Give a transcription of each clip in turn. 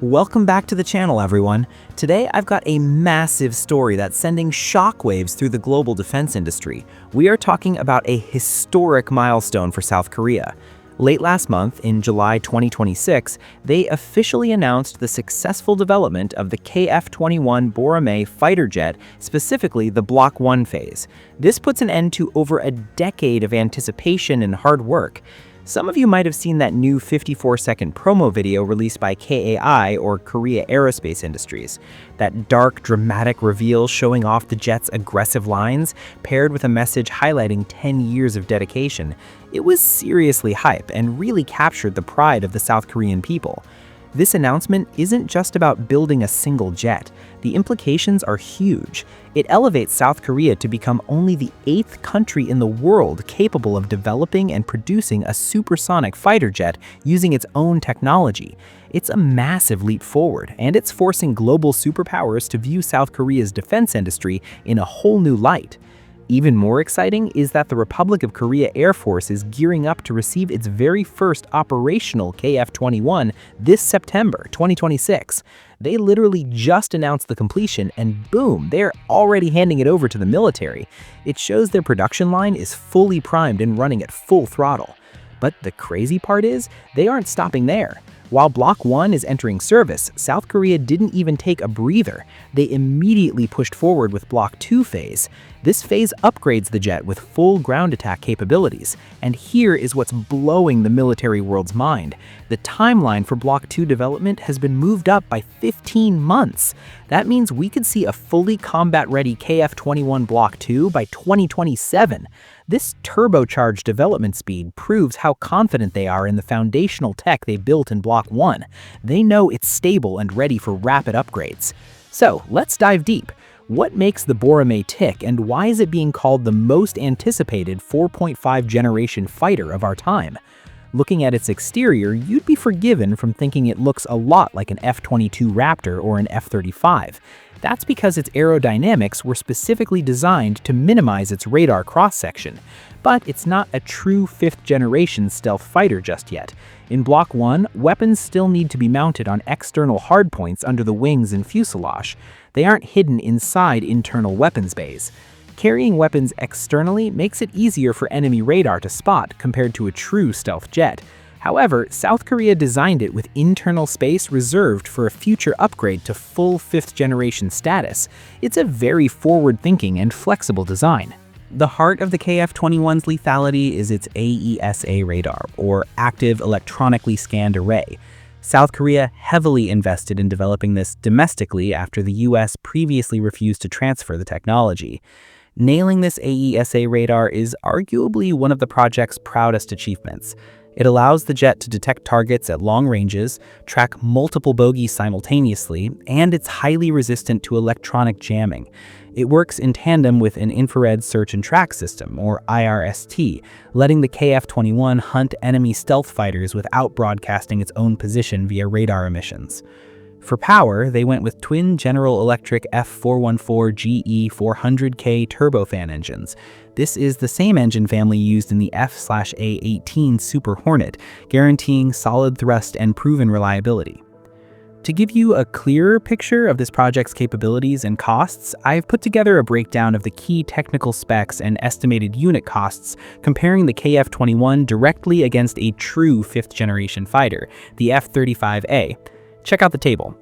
Welcome back to the channel, everyone. Today, I've got a massive story that's sending shockwaves through the global defense industry. We are talking about a historic milestone for South Korea. Late last month, in July 2026, they officially announced the successful development of the KF-21 Boramae fighter jet, specifically the Block 1 phase. This puts an end to over a decade of anticipation and hard work. Some of you might have seen that new 54-second promo video released by KAI, or Korea Aerospace Industries. That dark, dramatic reveal showing off the jet's aggressive lines, paired with a message highlighting 10 years of dedication. It was seriously hype and really captured the pride of the South Korean people. This announcement isn't just about building a single jet. The implications are huge. It elevates South Korea to become only the 8th country in the world capable of developing and producing a supersonic fighter jet using its own technology. It's a massive leap forward, and it's forcing global superpowers to view South Korea's defense industry in a whole new light. Even more exciting is that the Republic of Korea Air Force is gearing up to receive its very first operational KF-21 this September 2026. They literally just announced the completion, and boom, they're already handing it over to the military. It shows their production line is fully primed and running at full throttle. But the crazy part is, they aren't stopping there. While Block 1 is entering service, South Korea didn't even take a breather. They immediately pushed forward with Block 2 phase. This phase upgrades the jet with full ground attack capabilities. And here is what's blowing the military world's mind. The timeline for Block 2 development has been moved up by 15 months. That means we could see a fully combat-ready KF-21 Block 2 by 2027. This turbocharged development speed proves how confident they are in the foundational tech they built in Block 1. They know it's stable and ready for rapid upgrades. So, let's dive deep. What makes the Boramae tick, and why is it being called the most anticipated 4.5 generation fighter of our time? Looking at its exterior, you'd be forgiven from thinking it looks a lot like an F-22 Raptor or an F-35. That's because its aerodynamics were specifically designed to minimize its radar cross-section. But it's not a true 5th-generation stealth fighter just yet. In Block 1, weapons still need to be mounted on external hardpoints under the wings and fuselage. They aren't hidden inside internal weapons bays. Carrying weapons externally makes it easier for enemy radar to spot compared to a true stealth jet. However, South Korea designed it with internal space reserved for a future upgrade to full 5th-generation status. It's a very forward-thinking and flexible design. The heart of the KF-21's lethality is its AESA radar, or Active Electronically Scanned Array. South Korea heavily invested in developing this domestically after the US previously refused to transfer the technology. Nailing this AESA radar is arguably one of the project's proudest achievements. It allows the jet to detect targets at long ranges, track multiple bogies simultaneously, and it's highly resistant to electronic jamming. It works in tandem with an infrared search and track system, or IRST, letting the KF-21 hunt enemy stealth fighters without broadcasting its own position via radar emissions. For power, they went with twin General Electric F414GE 400K turbofan engines. This is the same engine family used in the F/A-18 Super Hornet, guaranteeing solid thrust and proven reliability. To give you a clearer picture of this project's capabilities and costs, I've put together a breakdown of the key technical specs and estimated unit costs, comparing the KF-21 directly against a true 5th-generation fighter, the F-35A. Check out the table.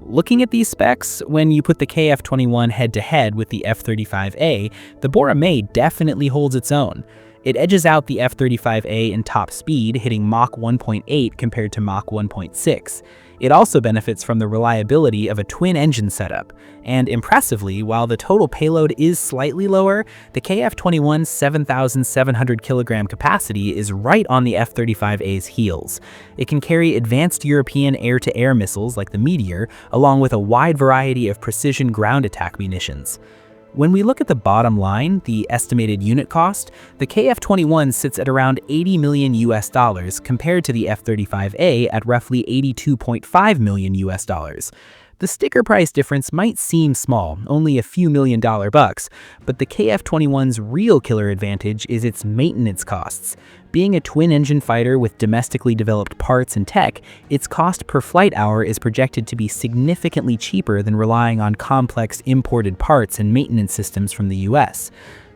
Looking at these specs, when you put the KF-21 head-to-head with the F-35A, the Boramae definitely holds its own. It edges out the F-35A in top speed, hitting Mach 1.8 compared to Mach 1.6. It also benefits from the reliability of a twin-engine setup. And impressively, while the total payload is slightly lower, the KF-21's 7,700 kilogram capacity is right on the F-35A's heels. It can carry advanced European air-to-air missiles like the Meteor, along with a wide variety of precision ground attack munitions. When we look at the bottom line, the estimated unit cost, the KF-21 sits at around $80 million compared to the F-35A at roughly $82.5 million. The sticker price difference might seem small, only a few $1 million bucks, but the KF-21's real killer advantage is its maintenance costs. Being a twin-engine fighter with domestically developed parts and tech, its cost per flight hour is projected to be significantly cheaper than relying on complex imported parts and maintenance systems from the US.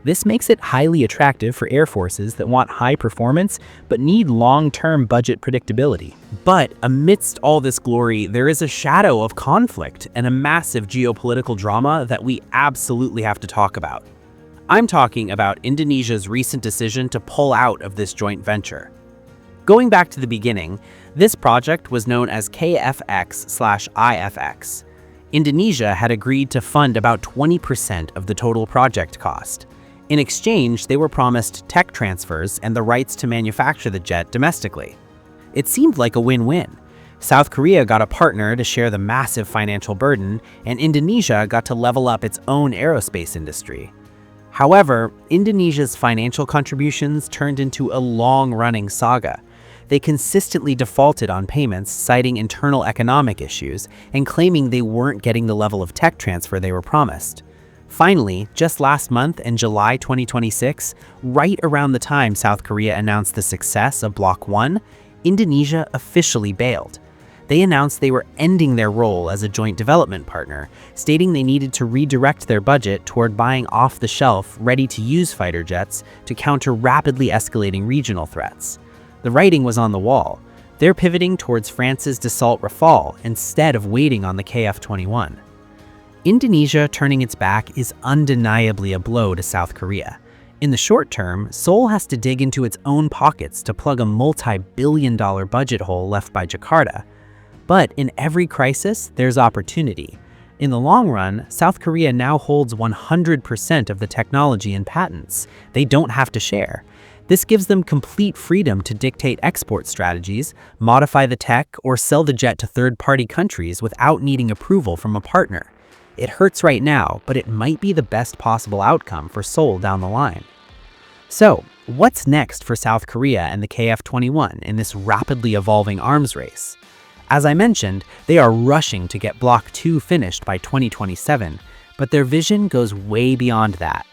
This makes it highly attractive for air forces that want high performance but need long-term budget predictability. But amidst all this glory, there is a shadow of conflict and a massive geopolitical drama that we absolutely have to talk about. I'm talking about Indonesia's recent decision to pull out of this joint venture. Going back to the beginning, this project was known as KFX/IFX. Indonesia had agreed to fund about 20% of the total project cost. In exchange, they were promised tech transfers and the rights to manufacture the jet domestically. It seemed like a win-win. South Korea got a partner to share the massive financial burden, and Indonesia got to level up its own aerospace industry. However, Indonesia's financial contributions turned into a long-running saga. They consistently defaulted on payments, citing internal economic issues and claiming they weren't getting the level of tech transfer they were promised. Finally, just last month in July 2026, right around the time South Korea announced the success of Block 1, Indonesia officially bailed. They announced they were ending their role as a joint development partner, stating they needed to redirect their budget toward buying off-the-shelf, ready-to-use fighter jets to counter rapidly escalating regional threats. The writing was on the wall. They're pivoting towards France's Dassault Rafale instead of waiting on the KF-21. Indonesia turning its back is undeniably a blow to South Korea. In the short term, Seoul has to dig into its own pockets to plug a multi-billion-dollar budget hole left by Jakarta. But in every crisis, there's opportunity. In the long run, South Korea now holds 100% of the technology and patents. They don't have to share. This gives them complete freedom to dictate export strategies, modify the tech, or sell the jet to third-party countries without needing approval from a partner. It hurts right now, but it might be the best possible outcome for Seoul down the line. So, what's next for South Korea and the KF-21 in this rapidly evolving arms race? As I mentioned, they are rushing to get Block 2 finished by 2027, but their vision goes way beyond that.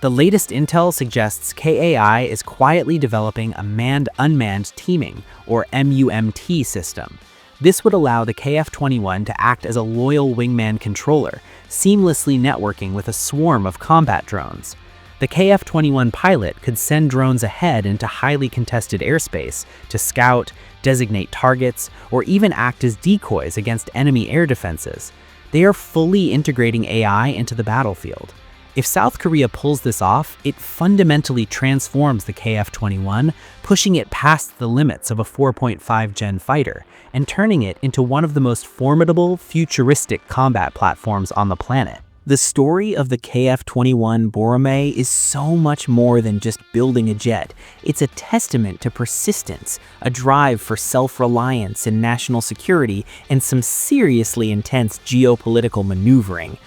The latest intel suggests KAI is quietly developing a Manned-Unmanned Teaming, or MUMT system. This would allow the KF-21 to act as a loyal wingman controller, seamlessly networking with a swarm of combat drones. The KF-21 pilot could send drones ahead into highly contested airspace to scout, designate targets, or even act as decoys against enemy air defenses. They are fully integrating AI into the battlefield. If South Korea pulls this off, it fundamentally transforms the KF-21, pushing it past the limits of a 4.5-gen fighter and turning it into one of the most formidable, futuristic combat platforms on the planet. The story of the KF-21 Boramae is so much more than just building a jet. It's a testament to persistence, a drive for self-reliance and national security, and some seriously intense geopolitical maneuvering.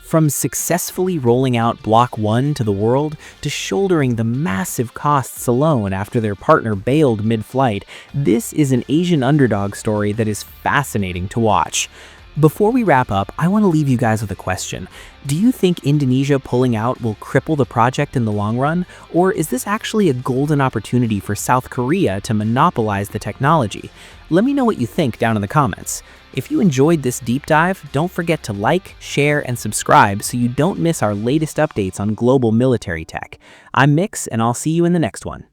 From successfully rolling out Block 1 to the world, to shouldering the massive costs alone after their partner bailed mid-flight, this is an Asian underdog story that is fascinating to watch. Before we wrap up, I want to leave you guys with a question. Do you think Indonesia pulling out will cripple the project in the long run? Or is this actually a golden opportunity for South Korea to monopolize the technology? Let me know what you think down in the comments. If you enjoyed this deep dive, don't forget to like, share, and subscribe so you don't miss our latest updates on global military tech. I'm Mix, and I'll see you in the next one.